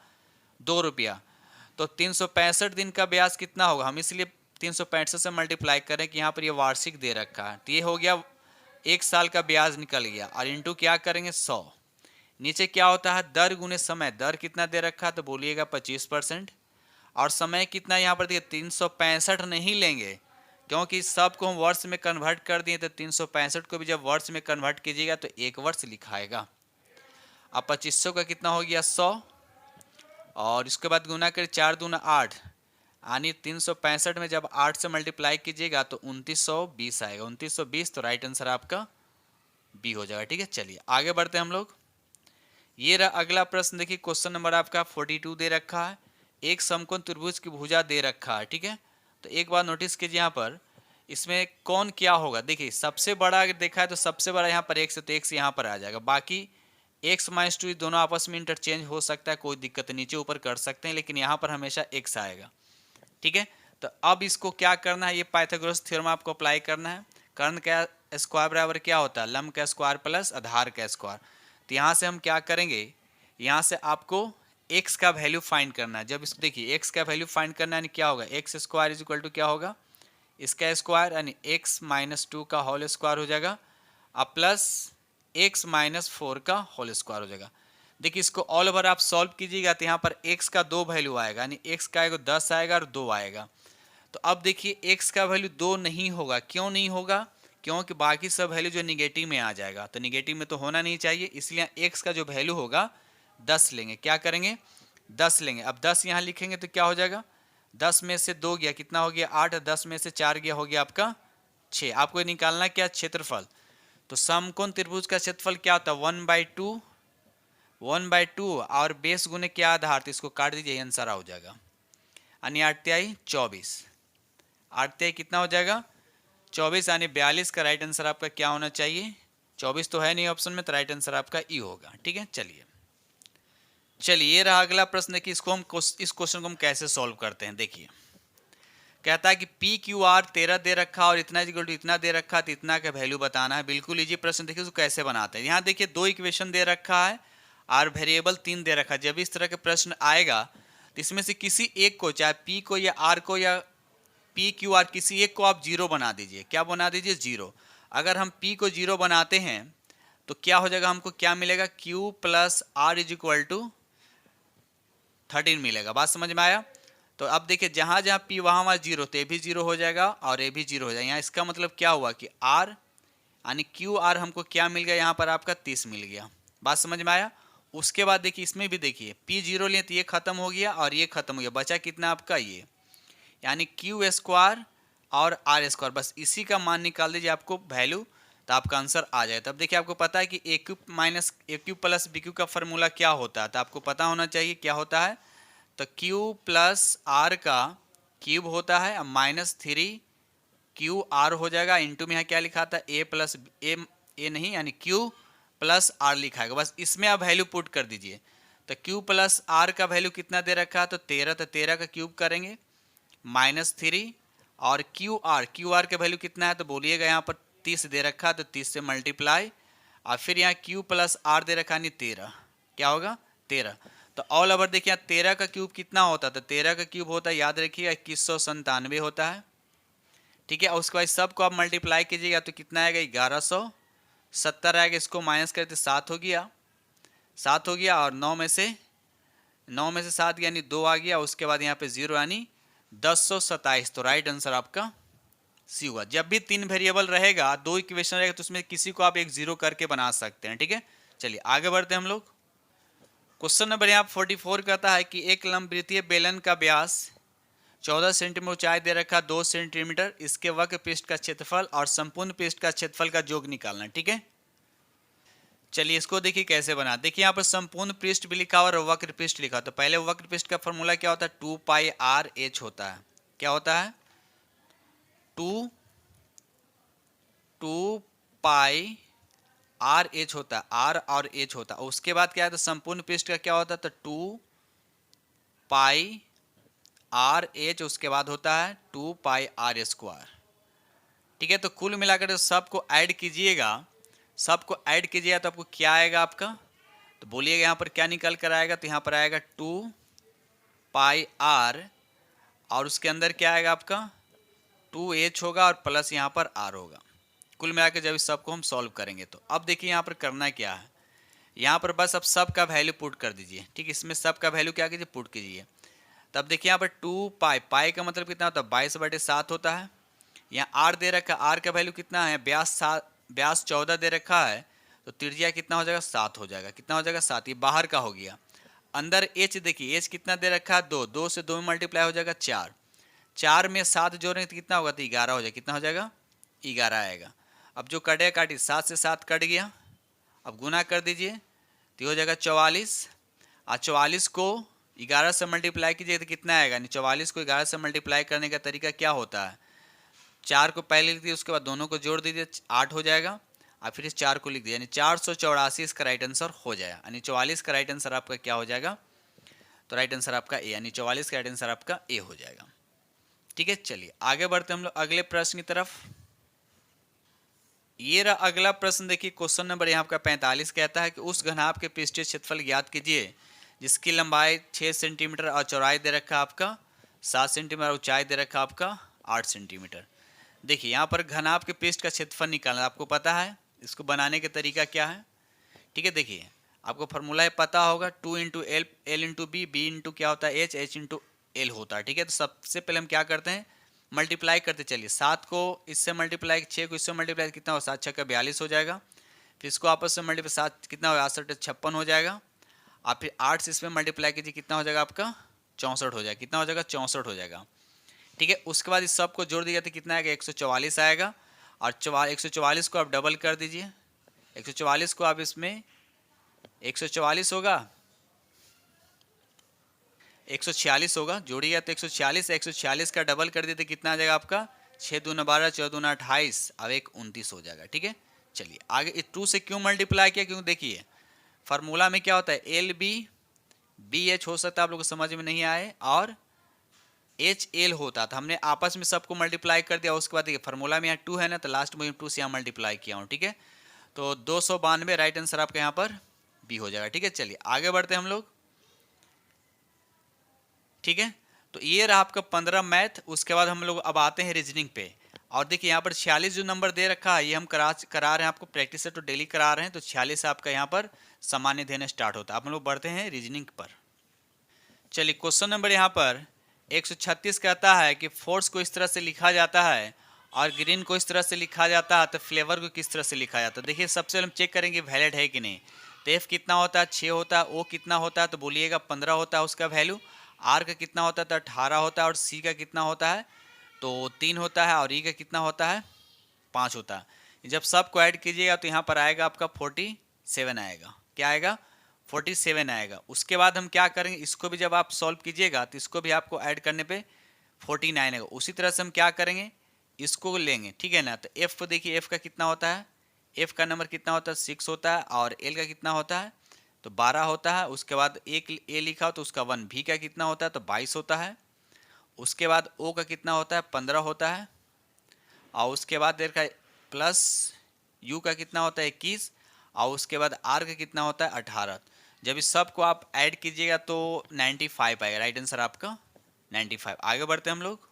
2 रुपया, तो 365 दिन का ब्याज कितना होगा, हम इसलिए 365 से मल्टीप्लाई करें कि यहाँ पर ये वार्षिक दे रखा है, तो ये हो गया 1 साल का ब्याज निकल गया, और इंटू क्या करेंगे 100। नीचे क्या होता है दर गुने समय, दर कितना दे रखा है तो बोलिएगा 25%, और समय कितना यहाँ पर देखिए 365 नहीं लेंगे क्योंकि सबको हम वर्ष में कन्वर्ट कर दिए, तो 365 को भी जब वर्ष में कन्वर्ट कीजिएगा तो 1 वर्ष लिखाएगा। अब 2500 का कितना हो गया 100, और इसके बाद गुना करें 4 दूना 8, यानी 365 में जब 8 से मल्टीप्लाई कीजिएगा तो 2920 आएगा, 2920, तो राइट आंसर आपका बी हो जाएगा। ठीक है, चलिए आगे बढ़ते हैं हम लोग। ये रहा अगला प्रश्न। देखिए क्वेश्चन नंबर आपका 42 दे रखा है, एक समकोण त्रिभुज की भुजा दे रखा है। ठीक है, तो एक बार नोटिस कीजिए यहाँ पर इसमें कौन क्या होगा। देखिए सबसे बड़ा अगर देखा है तो सबसे बड़ा यहाँ पर x है, तो x यहाँ पर आ जाएगा। बाकी x माइनस 2 दोनों आपस में इंटरचेंज हो सकता है, कोई दिक्कत नीचे ऊपर कर सकते हैं, लेकिन यहाँ पर हमेशा x आएगा। ठीक है, तो अब इसको क्या करना है, ये पाइथागोरस थ्योरम आपको अप्लाई करना है। कर्ण का स्क्वायर बराबर क्या होता है लंब का स्क्वायर प्लस आधार का स्क्वायर। तो यहाँ से हम क्या करेंगे, यहाँ से आपको x का वैल्यू फाइंड करना है। जब इस देखिए x का वैल्यू फाइंड करना है क्या होगा, X square is equal to क्या होगा इसका स्क्वायर, यानी x माइनस 2 का होल स्क्वायर हो जाएगा, अब प्लस x माइनस 4 का होल स्क्वायर हो जाएगा। देखिए इसको ऑल ओवर आप सॉल्व कीजिएगा तो यहाँ पर x का 2 वैल्यू आएगा, यानी x का आएगा 10 आएगा और 2 आएगा। तो अब देखिए x का वैल्यू 2 नहीं होगा, क्यों नहीं होगा, क्योंकि बाकी सब वैल्यू जो निगेटिव में आ जाएगा, तो निगेटिव में तो होना नहीं चाहिए, इसलिए x का जो वैल्यू होगा 10 लेंगे। क्या करेंगे 10 लेंगे। अब 10 यहाँ लिखेंगे तो क्या हो जाएगा, 10 में से 2 गया कितना हो गया 8, 10 में से 4 गया हो गया आपका 6। आपको निकालना क्या क्षेत्रफल, तो समकोण त्रिभुज का क्षेत्रफल क्या होता है 1/2 और बेस गुने क्या आधार, तो इसको काट दीजिए आंसर हो जाएगा, यानी 8 तिहाई 24, 8 तिहाई कितना हो जाएगा 24, यानी 42 का राइट आंसर आपका क्या होना चाहिए, 24 तो है नहीं ऑप्शन में, तो राइट आंसर आपका ई होगा। ठीक है, चलिए ये रहा अगला प्रश्न कि इस क्वेश्चन को हम कैसे सॉल्व करते हैं। देखिए कहता है कि पी क्यू आर 13 दे रखा और इतना इक्वल टू इतना दे रखा, तो इतना का वैल्यू बताना है। बिल्कुल इजी प्रश्न। देखिए उसको कैसे बनाते हैं। यहाँ देखिए 2 इक्वेशन दे रखा है और वेरिएबल 3 दे रखा है। जब इस तरह के प्रश्न आएगा तो इसमें से किसी एक को, चाहे पी को या आर को या पी क्यू आर, किसी एक को आप 0 बना दीजिए। क्या बना दीजिए 0। अगर हम पी को 0 बनाते हैं तो क्या हो जाएगा, हमको क्या मिलेगा, Q plus R is equal to 13 मिलेगा। बात समझ में आया। तो अब देखिए जहां जहां P वहां वहां जीरो, तो ये भी जीरो हो जाएगा और ये भी जीरो हो जाएगा। यहाँ इसका मतलब क्या हुआ कि R यानी क्यू आर हमको क्या मिल गया, यहाँ पर आपका 30 मिल गया। बात समझ में आया। उसके बाद देखिए इसमें भी देखिए P जीरो लिए तो ये खत्म हो गया और ये खत्म हो गया, बचा कितना आपका ये, यानी क्यू स्क्वायर और आर स्क्वायर। बस इसी का मान निकाल दीजिए आपको वैल्यू, तो आपका आंसर आ जाए। तब देखिए आपको पता है कि ए क्यूब माइनस ए क्यूब प्लस बी क्यूब का फॉर्मूला क्या होता है, तो आपको पता होना चाहिए क्या होता है। तो क्यू प्लस आर का क्यूब होता है, अब माइनस 3 क्यू आर हो जाएगा, इंटू में यहाँ क्या लिखा था, ए प्लस ए नहीं यानी क्यू प्लस आर लिखा है। बस इसमें आप वैल्यू पुट कर दीजिए। तो क्यू प्लस आर का वैल्यू कितना दे रखा है, तो 13, तो 13 का क्यूब करेंगे -3 और क्यू आर का वैल्यू कितना है, तो बोलिएगा यहाँ पर 30 दे रखा है, तो 30 से मल्टीप्लाई और फिर यहाँ क्यू प्लस आर दे रखा है 13, क्या होगा 13। तो ऑल ओवर देखिए 13 का क्यूब कितना होता है, तो 13 का क्यूब होता है, याद रखिएगा 2197 होता है। ठीक है, और उसके बाद सबको आप मल्टीप्लाई कीजिएगा तो कितना आएगा, 1170 आएगा। इसको माइनस करते 7 हो गया, 7 हो गया और 9 में से 7 यानी 2 आ गया। उसके बाद यहाँ पे 0 यानी 1027। तो राइट आंसर आपका सी हुआ। जब भी 3 वेरिएबल रहेगा, 2 इक्वेशन रहेगा, तो उसमें किसी को आप एक 0 करके बना सकते हैं। ठीक है, चलिए आगे बढ़ते हैं हम लोग। क्वेश्चन नंबर यहाँ 44 कहता है कि एक लंबवृत्तीय बेलन का व्यास 14 सेंटीमीटर, ऊंचाई दे रखा 2 सेंटीमीटर, इसके वक्र पृष्ठ का क्षेत्रफल और संपूर्ण पृष्ठ का क्षेत्रफल का योग निकालना। ठीक है, चलिए इसको देखिए कैसे बना। देखिए यहाँ पर संपूर्ण पृष्ठ भी लिखा और वक्र पृष्ठ लिखा। तो पहले वक्र पृष्ठ का फॉर्मूला क्या होता है, 2 पाई आर एच होता है। क्या होता है, 2 पाई आर एच होता है, आर और एच होता है। उसके बाद क्या है, तो संपूर्ण पृष्ठ का क्या होता है, तो 2 पाई आर एच, उसके बाद होता है 2 पाई आर स्क्वायर। ठीक है, तो कुल मिलाकर सबको ऐड कीजिएगा, सबको ऐड कीजिएगा तो आपको क्या आएगा आपका, तो बोलिएगा यहाँ पर क्या निकल कर आएगा, तो यहाँ पर आएगा 2 पाई आर और उसके अंदर क्या आएगा आपका 2h होगा और प्लस यहाँ पर r होगा। कुल मिलाकर जब इस सबको हम सॉल्व करेंगे तो अब देखिए यहाँ पर करना क्या है, यहाँ पर बस अब सब का वैल्यू पुट कर दीजिए। ठीक, इसमें सब का वैल्यू क्या कीजिए, पुट कीजिए। तब देखिए यहाँ पर 2 पाई, पाई का मतलब कितना होता है, 22/7 होता है। यहाँ आर दे रखा है, आर का वैल्यू कितना है, व्यास 14 दे रखा है, तो त्रिज्या कितना हो जाएगा, 7 हो जाएगा। कितना हो जाएगा, 7। ये बाहर का हो गया। अंदर एच देखिए, एच कितना दे रखा है, 2, 2 से 2 में मल्टीप्लाई हो जाएगा 4, 4 में 7 जोड़ेंगे तो कितना होगा, तो 11 हो जाएगा। कितना हो जाएगा, 11 आएगा। अब जो कटे काटी, 7 से 7 कट गया, अब गुना कर दीजिए तो हो जाएगा 44 और 44 को 11 से मल्टीप्लाई कीजिए तो कितना आएगा, यानी 44 को 11 से मल्टीप्लाई करने का तरीका क्या होता है, 4 को पहले लिख दीजिए, उसके बाद दोनों को जोड़ दीजिए, 8 हो जाएगा और फिर इस 4 को लिख दीजिए, यानी 484 इसका राइट आंसर हो जाएगा। यानी 44 का राइट आंसर आपका क्या हो जाएगा, तो राइट आंसर आपका ए, यानी 44 का राइट आंसर आपका ए हो जाएगा। ठीक है, चलिए आगे बढ़ते हम लोग अगले प्रश्न की तरफ। ये रहा अगला प्रश्न। देखिए क्वेश्चन नंबर यहाँ आपका 45 कहता है कि उस घनाभ के पृष्ठीय क्षेत्रफल ज्ञात कीजिए जिसकी लंबाई 6 सेंटीमीटर और चौड़ाई दे रखा आपका 7 सेंटीमीटर और ऊंचाई दे रखा आपका 8 सेंटीमीटर। देखिए यहाँ पर घनाभ के पृष्ठ का क्षेत्रफल निकालना आपको पता है, इसको बनाने का तरीका क्या है। ठीक है, देखिए आपको फॉर्मूला पता होगा, 2 into L, L into B, B into क्या होता है एच, एच इंटू एल होता है। ठीक है, तो सबसे पहले हम क्या करते हैं, मल्टीप्लाई करते चलिए। 7 को इससे मल्टीप्लाई, 6 को इससे मल्टीप्लाई कितना हो, 7 6 का 42 हो जाएगा। फिर इसको आपस में मल्टीप्लाई, 7 कितना हो, 68 56 हो जाएगा। और फिर 8 से इसमें मल्टीप्लाई कीजिए, कितना हो जाएगा आपका 64 हो जाएगा। कितना हो जाएगा, 64 हो जाएगा। ठीक है, उसके बाद इस सब को जोड़ दिया तो कितना आएगा, 144 आएगा। और 144 को आप डबल कर दीजिए, 144 को आप इसमें 144 होगा, 146 होगा, जोड़िएगा तो 146, 146 का डबल कर देते कितना आ जाएगा आपका 6 दूना 12, 14 दूना 28, अब 1 29 हो जाएगा। ठीक है, चलिए आगे 2 से क्यों मल्टीप्लाई किया, क्यों देखिए फार्मूला में क्या होता है, एल बी, बी एच हो सकता है आप लोग को समझ में नहीं आए, और एच एल होता था, हमने आपस में सबको मल्टीप्लाई कर दिया। उसके बाद देखिए फार्मूला में यहाँ 2 है ना, तो लास्ट में 2 से यहाँ मल्टीप्लाई किया हूँ। ठीक है, तो 292 राइट आंसर आपका यहाँ पर बी हो जाएगा। ठीक है, चलिए आगे बढ़ते हैं हम लोग। ठीक है, तो ये रहा आपका 15 मैथ। उसके बाद हम लोग अब आते हैं रीजनिंग पे। और देखिए यहाँ पर 46 जो नंबर दे रखा है ये हम करा रहे हैं आपको, प्रैक्टिस से तो डेली करा रहे हैं, तो 46 से आपका यहाँ पर सामान्य देना स्टार्ट होता है। आप लोग बढ़ते हैं रीजनिंग पर। चलिए क्वेश्चन नंबर यहाँ पर 136 कहता है कि फोर्स को इस तरह से लिखा जाता है और ग्रीन को इस तरह से लिखा जाता है, तो फ्लेवर को किस तरह से लिखा जाता है। देखिए सबसे पहले हम चेक करेंगे वैलिड है कि नहीं। तो एफ कितना होता है 6 होता है, ओ कितना होता है तो बोलिएगा 15 होता है उसका वैल्यू, आर का कितना होता है तो 18 होता है, और सी का कितना होता है तो 3 होता है, और ई का कितना होता है 5 होता है। जब सबको ऐड कीजिएगा तो यहाँ पर आएगा आपका 47 आएगा। क्या आएगा 47 आएगा। उसके बाद हम क्या करेंगे, इसको भी जब आप सॉल्व कीजिएगा तो इसको भी आपको ऐड करने पे 49 आएगा। उसी तरह से हम क्या करेंगे, इसको लेंगे, ठीक है ना। तो एफ को देखिए, एफ का कितना होता है, एफ का नंबर कितना होता है 6 होता है, और एल का कितना होता है तो 12 होता है। उसके बाद एक ए लिखा हो तो उसका 1, भी का कितना होता है तो 22 होता है। उसके बाद ओ का कितना होता है 15 होता है, और उसके बाद देर का प्लस यू का कितना होता है 21, और उसके बाद आर का कितना होता है 18। जब इस सब को आप ऐड कीजिएगा तो 95 आएगा। राइट आंसर आपका 95। आगे बढ़ते हैं हम लोग।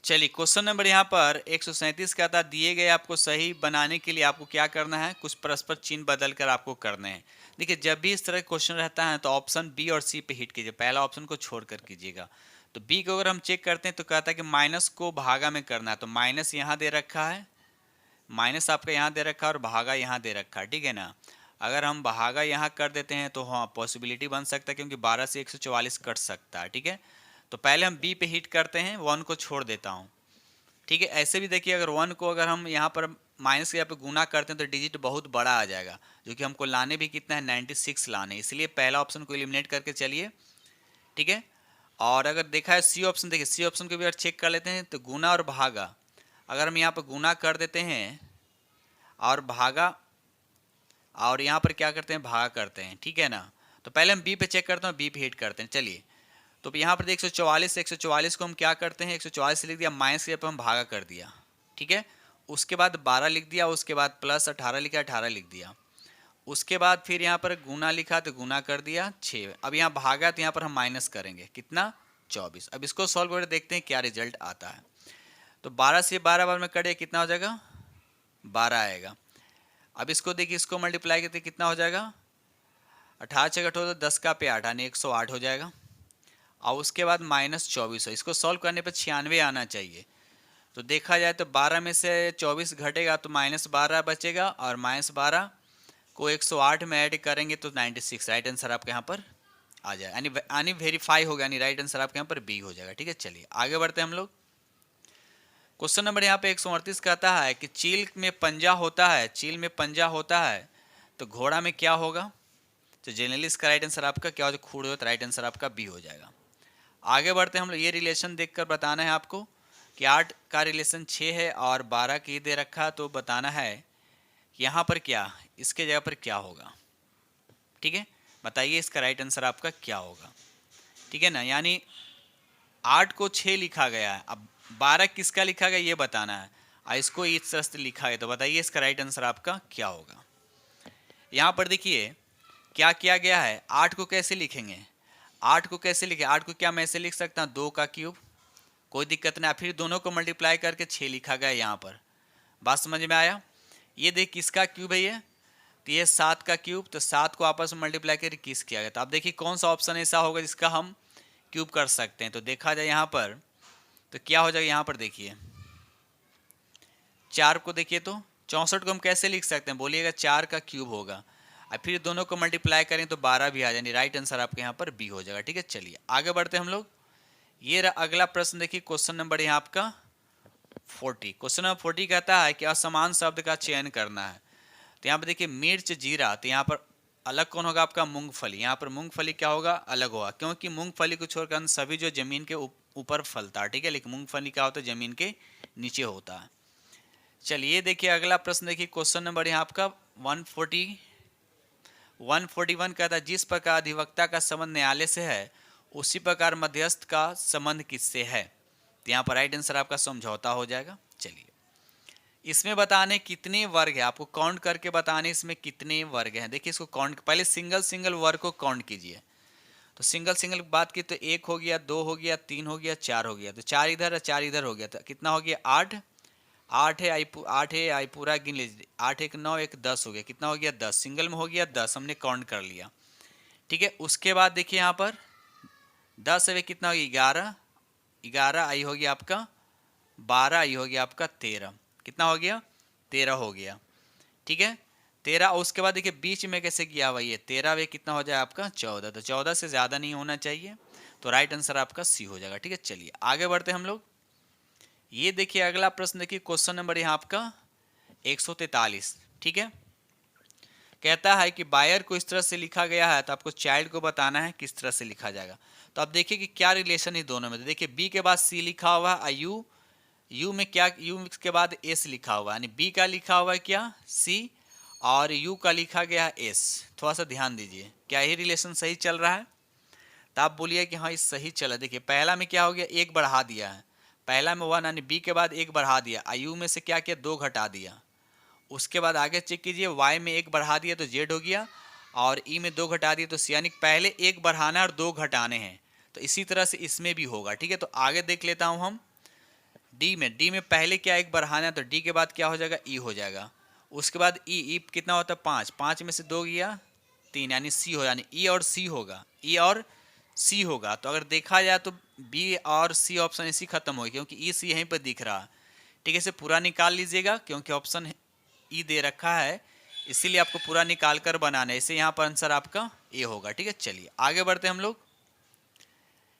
चलिए क्वेश्चन नंबर यहाँ पर 137 का था, दिए गए आपको सही बनाने के लिए आपको क्या करना है, कुछ परस्पर चिन्ह बदल कर आपको करने हैं। देखिए जब भी इस तरह क्वेश्चन रहता है तो ऑप्शन बी और सी पे हिट कीजिए, पहला ऑप्शन को छोड़ कर कीजिएगा। तो बी को अगर हम चेक करते हैं तो कहता है कि माइनस को भागा में करना है, तो माइनस यहाँ दे रखा है, माइनस आपका यहाँ दे रखा है और भागा यहाँ दे रखा है, ठीक है ना। अगर हम भागा यहाँ कर देते हैं तो हाँ पॉसिबिलिटी बन सकता है, क्योंकि 12 से 144 कट सकता है, ठीक है। तो पहले हम बी पे हिट करते हैं, 1 को छोड़ देता हूँ, ठीक है। ऐसे भी देखिए अगर 1 को अगर हम यहाँ पर माइनस के यहाँ पे गुना करते हैं तो डिजिट बहुत बड़ा आ जाएगा, जो कि हमको लाने भी कितना है 96 लाने, इसलिए पहला ऑप्शन को एलिमिनेट करके चलिए, ठीक है। और अगर देखा है सी ऑप्शन, देखिए सी ऑप्शन को भी अगर चेक कर लेते हैं तो गुना और भागा, अगर हम यहाँ पर गुना कर देते हैं और भागा, और यहाँ पर क्या करते हैं भागा करते हैं, ठीक है ना। तो पहले हम बी पे चेक करते हैं, बी पे हिट करते हैं। चलिए तो यहाँ पर 144 को हम क्या करते हैं 144 से लिख दिया, माइनस के पर हम भागा कर दिया, ठीक है। उसके बाद 12 लिख दिया, उसके बाद प्लस 18 लिखा, 18 लिख दिया। उसके बाद फिर यहाँ पर गुना लिखा तो गुना कर दिया 6। अब यहाँ भागा तो यहाँ पर हम माइनस करेंगे कितना 24। अब इसको सॉल्व करके देखते हैं क्या रिजल्ट आता है। तो 12 से 12 बार में कटे कितना हो जाएगा 12 आएगा। अब इसको देखिए, इसको मल्टीप्लाई करते कितना हो जाएगा 18 से घटो तो 10 का पे 8 यानी 108 हो जाएगा। और उसके बाद -24 है, इसको सॉल्व करने पर 96 आना चाहिए। तो देखा जाए तो 12 में से 24 घटेगा तो -12 बचेगा, और -12 को 108 में ऐड करेंगे तो 96। राइट आंसर आपके यहाँ पर आ जाएगा, यानी वेरीफाई हो गया, यानी राइट आंसर आपके यहाँ पर बी हो जाएगा, ठीक है। चलिए आगे बढ़ते हैं हम लोग। क्वेश्चन नंबर यहाँ पे 138 कहता है कि चील में पंजा होता है, चील में पंजा होता है तो घोड़ा में क्या होगा। तो जनरली इसका राइट आंसर आपका क्या हो जाएगा, खूड़ हो, तो राइट आंसर आपका बी हो जाएगा। आगे बढ़ते हैं हम लोग। ये रिलेशन देखकर बताना है आपको कि 8 का रिलेशन 6 है और 12 की दे रखा, तो बताना है कि यहाँ पर क्या, इसके जगह पर क्या होगा, ठीक है। बताइए इसका राइट आंसर आपका क्या होगा, ठीक है ना। यानी 8 को 6 लिखा गया है, अब 12 किसका लिखा गया ये बताना है, और इसको इस तरह से लिखा है, तो बताइए इसका राइट आंसर आपका क्या होगा। यहाँ पर देखिए क्या किया गया है, 8 को कैसे लिखेंगे, 8 को कैसे लिखे, 8 को क्या मैं ऐसे लिख सकता हूँ 2 का क्यूब, कोई दिक्कत नहीं। फिर दोनों को मल्टीप्लाई करके 6 लिखा गया यहाँ पर, बात समझ में आया। ये देख किसका क्यूब है ये, तो ये 7 का क्यूब, तो 7 को आपस में मल्टीप्लाई करके किस किया गया। तो आप देखिए कौन सा ऑप्शन ऐसा होगा जिसका हम क्यूब कर सकते हैं। तो देखा जाए यहाँ पर तो क्या हो जाएगा, यहाँ पर देखिए 4 को देखिए तो 64 को हम कैसे लिख सकते हैं, बोलिएगा 4 का क्यूब होगा, और फिर दोनों को मल्टीप्लाई करें तो 12 भी आ जाएंगे। राइट आंसर आपके यहाँ पर बी हो जाएगा, ठीक है। चलिए आगे बढ़ते हैं हम लोग। ये अगला प्रश्न देखिए, क्वेश्चन नंबर यहाँ आपका 40। क्वेश्चन नंबर 40 कहता है कि असमान शब्द का चयन करना है। तो यहाँ पर देखिए मिर्च जीरा, तो यहाँ पर अलग कौन होगा आपका मूंगफली। यहाँ पर मूंगफली क्या होगा अलग होगा, क्योंकि मूंगफली को छोड़कर अन्य सभी जो जमीन के ऊपर फलता है, ठीक है, लेकिन मूंगफली क्या होता है जमीन के नीचे होता है। चलिए देखिए अगला प्रश्न देखिए, क्वेश्चन नंबर यहाँ आपका 141 कहता है जिस प्रकार अधिवक्ता का संबंध न्यायालय से है उसी प्रकार मध्यस्थ का संबंध किससे है। तो यहाँ पर राइट आंसर आपका समझौता हो जाएगा। चलिए इसमें बताने कितने वर्ग है, आपको काउंट करके बताने इसमें कितने वर्ग हैं। देखिए इसको काउंट, पहले सिंगल वर्ग को काउंट कीजिए। तो सिंगल सिंगल बात की तो 1 हो गया, 2 हो गया, 3 हो गया, 4 हो गया, तो 4 इधर है, 4 इधर हो गया, तो कितना हो गया 8। 8 है, 8 है, आई पूरा गिन लीजिए, 8 एक 9 एक 10 हो गया, कितना हो गया 10, सिंगल में हो गया 10, हमने काउंट कर लिया। ठीक है, उसके बाद देखिए यहाँ पर 10 है कितना हो गया 11, 11 आई हो गया आपका 12, आई हो गया आपका 13, कितना हो गया 13 हो गया। ठीक है, 13, उसके बाद देखिए बीच में कैसे गया हुआ, ये 13 वे कितना हो जाए आपका 14, तो 14 से ज़्यादा नहीं होना चाहिए, तो राइट आंसर आपका सी हो जाएगा। ठीक है, चलिए आगे बढ़ते हैं हम लोग। ये देखिए अगला प्रश्न, देखिए क्वेश्चन नंबर यहाँ आपका 143। ठीक है, कहता है कि बायर को इस तरह से लिखा गया है, तो आपको चाइल्ड को बताना है किस तरह से लिखा जाएगा। तो आप देखिए कि क्या रिलेशन है दोनों में। तो देखिए बी के बाद सी लिखा हुआ है, यू, यू में क्या, यू के बाद एस लिखा हुआ है, यानी बी का लिखा हुआ है क्या सी, और यू का लिखा गया है एस। थोड़ा सा ध्यान दीजिए, क्या यही रिलेशन सही चल रहा है? तो आप बोलिए कि हाँ ये सही चला। देखिए पहला में क्या हो गया, एक बढ़ा दिया है, पहला में 1, यानी बी के बाद एक बढ़ा दिया, यू में से क्या किया 2 घटा दिया। उसके बाद आगे चेक कीजिए, वाई में एक बढ़ा दिया तो जेड हो गया, और ई में 2 घटा दिया तो सी, यानी पहले एक बढ़ाना और 2 घटाने हैं। तो इसी तरह से इसमें भी होगा। ठीक है, तो आगे देख लेता हूँ हम डी में पहले क्या एक बढ़ाना है, तो डी के बाद क्या हो जाएगा ई हो जाएगा। उसके बाद ई कितना होता है 5, 5 में से 2 गया 3, यानी सी हो, यानी ई और सी होगा, ई और सी होगा। तो अगर देखा जाए तो बी और सी ऑप्शन इसी खत्म हो गया, क्योंकि ई सी यहीं पर दिख रहा है। ठीक है, इसे पूरा निकाल लीजिएगा, क्योंकि ऑप्शन ई दे रखा है, इसीलिए आपको पूरा निकाल कर बनाना है, इसे यहाँ पर आंसर आपका ए होगा। ठीक है, चलिए आगे बढ़ते हैं हम लोग।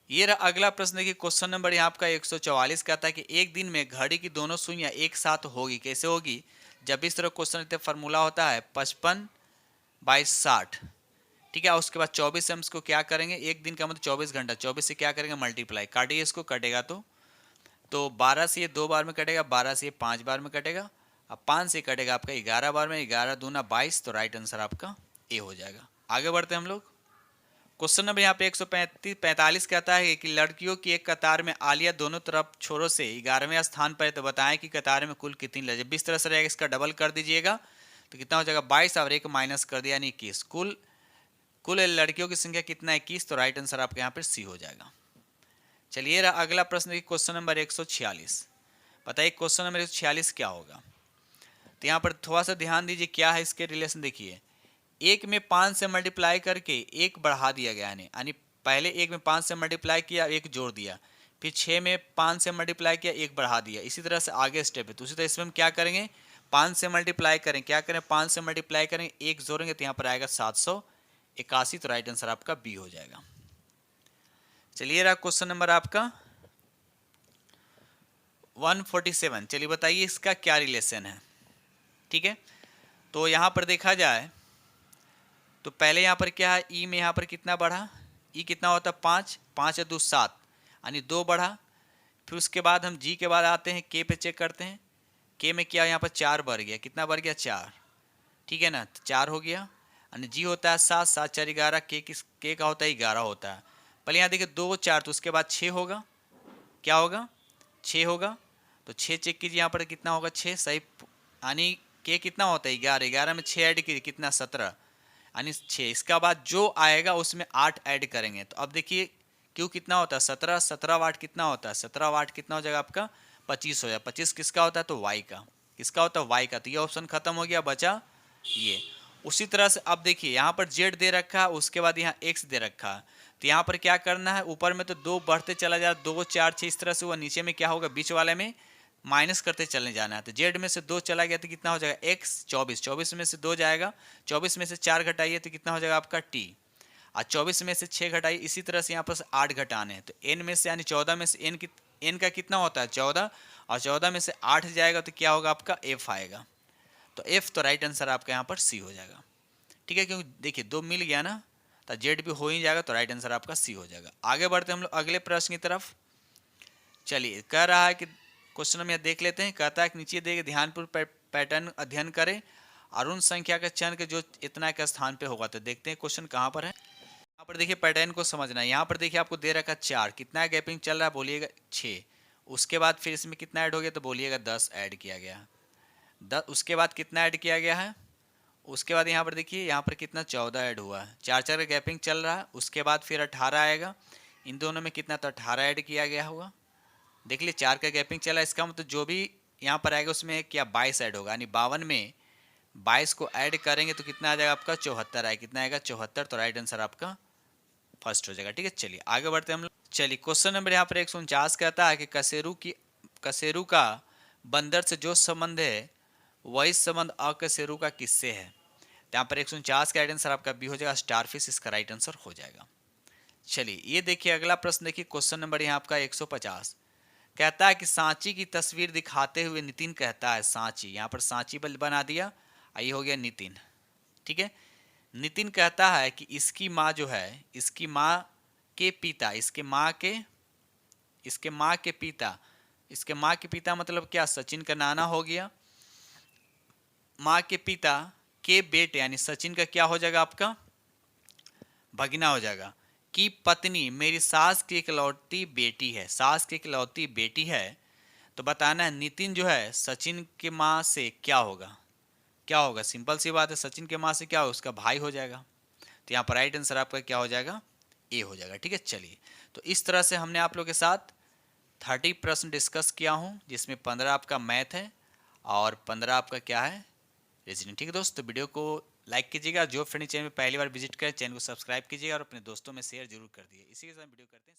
ये रहा अगला प्रश्न, देखिए क्वेश्चन नंबर यहाँ आपका 144, कहता है कि एक दिन में घड़ी की दोनों सुइयां एक साथ होगी, कैसे होगी? जब इस तरह क्वेश्चन इतने फार्मूला होता है 55/60। ठीक है, उसके बाद 24 से हम इसको क्या करेंगे, एक दिन का मतलब 24 घंटा, 24 से क्या करेंगे मल्टीप्लाई, काटिए इसको, कटेगा तो 12 से ये 2 बार में कटेगा, 12 से ये 5 बार में कटेगा, अब 5 से कटेगा आपका 11 बार में, 11 दूना 22, तो राइट आंसर आपका ए हो जाएगा। आगे बढ़ते हैं हम लोग। क्वेश्चन नंबर यहाँ पे 145 कहता है कि लड़कियों की एक कतार में आलिया दोनों तरफ छोरों से 11वें स्थान पर है, तो बताएं कि कतार में कुल कितनी लड़की। जब इस तरह से रहेगा इसका डबल कर दीजिएगा, तो कितना हो जाएगा 22, और एक माइनस कर दिया यानी 21, कुल लड़कियों की संख्या कितना 21, तो राइट आंसर आपके यहाँ पर सी हो जाएगा। चलिए अगला प्रश्न, क्वेश्चन नंबर 146, बताइए क्वेश्चन नंबर 146 क्या होगा। तो यहाँ पर थोड़ा सा ध्यान दीजिए, क्या है इसके रिलेशन। देखिए एक में 5 से मल्टीप्लाई करके एक बढ़ा दिया गया है, यानी पहले एक में 5 से मल्टीप्लाई किया, एक जोड़ दिया, फिर 6 में 5 से मल्टीप्लाई किया, एक बढ़ा दिया, इसी तरह से आगे स्टेप है। तो उसी तरह इसमें हम क्या करेंगे, 5 से मल्टीप्लाई करें, क्या करें 5 से मल्टीप्लाई करें, एक जोड़ेंगे, तो यहाँ पर आएगा 781, तो राइट आंसर आपका बी हो जाएगा। चलिए रहा क्वेश्चन नंबर आपका 147, चलिए बताइए इसका क्या रिलेशन है। ठीक है, तो यहाँ पर देखा जाए तो पहले यहाँ पर क्या है, ई में यहाँ पर कितना बढ़ा, ई कितना होता है 5, 5 2 7, यानी 2 बढ़ा। फिर उसके बाद हम जी के बाद आते हैं के पे, चेक करते हैं, के में क्या यहाँ पर 4 बढ़ गया, कितना बढ़ गया 4। ठीक है ना, तो 4 हो गया, यानी जी होता है 7, 7 4 11, के का होता है 11 होता है। पहले यहाँ देखिए 2 4, तो उसके बाद 6 होगा, क्या होगा 6 होगा, तो 6 चेक कीजिए यहाँ पर कितना होगा 6 सही, यानी के कितना होता है 11, 11 में 6 ऐड कीजिए कितना 17, यानी 6। इसका बाद जो आएगा उसमें 8 ऐड करेंगे, तो अब देखिए क्यू कितना होता है 17, 17 वाट कितना होता है 17 वाट कितना हो जाएगा आपका 25 हो जाएगा। 25 किसका होता है, तो वाई का, किसका होता है वाई का, तो ये ऑप्शन खत्म हो गया, बचा ये। उसी तरह से अब देखिए यहाँ पर जेड दे रखा है, उसके बाद यहाँ एक्स दे रखा है, तो यहाँ पर क्या करना है, ऊपर में तो 2 बढ़ते चला जा रहा, 2 4 6 इस तरह से हुआ, नीचे में क्या होगा बीच वाले में माइनस करते चलने जाना है। तो जेड में से 2 चला गया तो कितना हो जाएगा एक्स, 24, 24 में से 2 जाएगा, 24 में से 4 घटाइए तो कितना हो जाएगा आपका टी, और 24 में से 6 घटाइए, इसी तरह से यहाँ पर 8 घटाने हैं, तो एन में से यानी 14 में से एन का कितना होता है 14, और 14 में से 8 जाएगा तो क्या होगा आपका एफ आएगा, तो एफ, तो राइट आंसर आपका यहाँ पर सी हो जाएगा। ठीक है, क्योंकि देखिए 2 मिल गया ना, तो जेड भी हो ही जाएगा, तो राइट आंसर आपका सी हो जाएगा। आगे बढ़ते हम लोग अगले प्रश्न की तरफ। चलिए कह रहा है कि क्वेश्चन में देख लेते हैं, कहता है कि नीचे देखे ध्यानपूर्वक पैटर्न अध्ययन करें, अरुण संख्या के चयन के जो इतना के स्थान पे होगा। तो देखते हैं क्वेश्चन कहाँ पर है। यहाँ पर देखिए पैटर्न को समझना है, यहाँ पर देखिए आपको दे रखा 4, कितना गैपिंग चल रहा है बोलिएगा 6, उसके बाद फिर इसमें कितना ऐड हो गया तो बोलिएगा 10 ऐड किया गया, 10, उसके बाद कितना ऐड किया गया है उसके बाद यहाँ पर देखिए, यहाँ पर कितना 14 ऐड हुआ है, 4 4 का गैपिंग चल रहा है। उसके बाद फिर 18 आएगा, इन दोनों में कितना, तो 18 ऐड किया गया होगा। देख लीजिए 4 का गैपिंग चला, इसका मतलब जो भी यहाँ पर आएगा उसमें क्या 22 ऐड होगा, यानी 52 में 22 को ऐड करेंगे तो कितना आ जाएगा आपका, 74 आएगा। कितना आएगा, 74। तो राइट आंसर आपका फर्स्ट हो जाएगा। ठीक है, चलिए आगे बढ़ते हैं हम लोग। चलिए क्वेश्चन नंबर यहाँ पर 149 कहता है कि कसेरू का बंदर से जो संबंध है वही संबंध अकशेरू का किससे है। तो यहाँ पर 149 का राइट आंसर आपका बी हो जाएगा, स्टारफिश इसका राइट आंसर हो जाएगा। चलिए ये देखिए अगला प्रश्न, देखिए क्वेश्चन नंबर यहाँ आपका 150 कहता है कि सांची की तस्वीर दिखाते हुए नितिन कहता है, सांची, यहाँ पर सांची बल बना दिया, ये हो गया नितिन। ठीक है, नितिन कहता है कि इसकी माँ जो है, इसकी माँ के पिता, इसके माँ के पिता, इसके माँ के पिता मतलब क्या, सचिन का नाना हो गया, माँ के पिता के बेटे यानी सचिन का क्या हो जाएगा आपका, भगीना हो जाएगा, की पत्नी मेरी सास की इकलौती बेटी है, सास की इकलौती बेटी है। तो बताना है नितिन जो है सचिन के माँ से क्या होगा, क्या होगा, सिंपल सी बात है, सचिन के माँ से क्या होगा, उसका भाई हो जाएगा। तो यहाँ पर राइट आंसर आपका क्या हो जाएगा, ए हो जाएगा। ठीक है, चलिए तो इस तरह से हमने आप लोग के साथ 30 प्रश्न डिस्कस किया हूँ, जिसमें 15 आपका मैथ है और 15 आपका क्या है, रीजनिंग। ठीक है दोस्त, तो वीडियो को लाइक कीजिएगा, जो फ्रेंड चैनल में पहली बार विजिट करें चैनल को सब्सक्राइब कीजिएगा और अपने दोस्तों में शेयर जरूर कर दिए। इसी के साथ वीडियो करते हैं।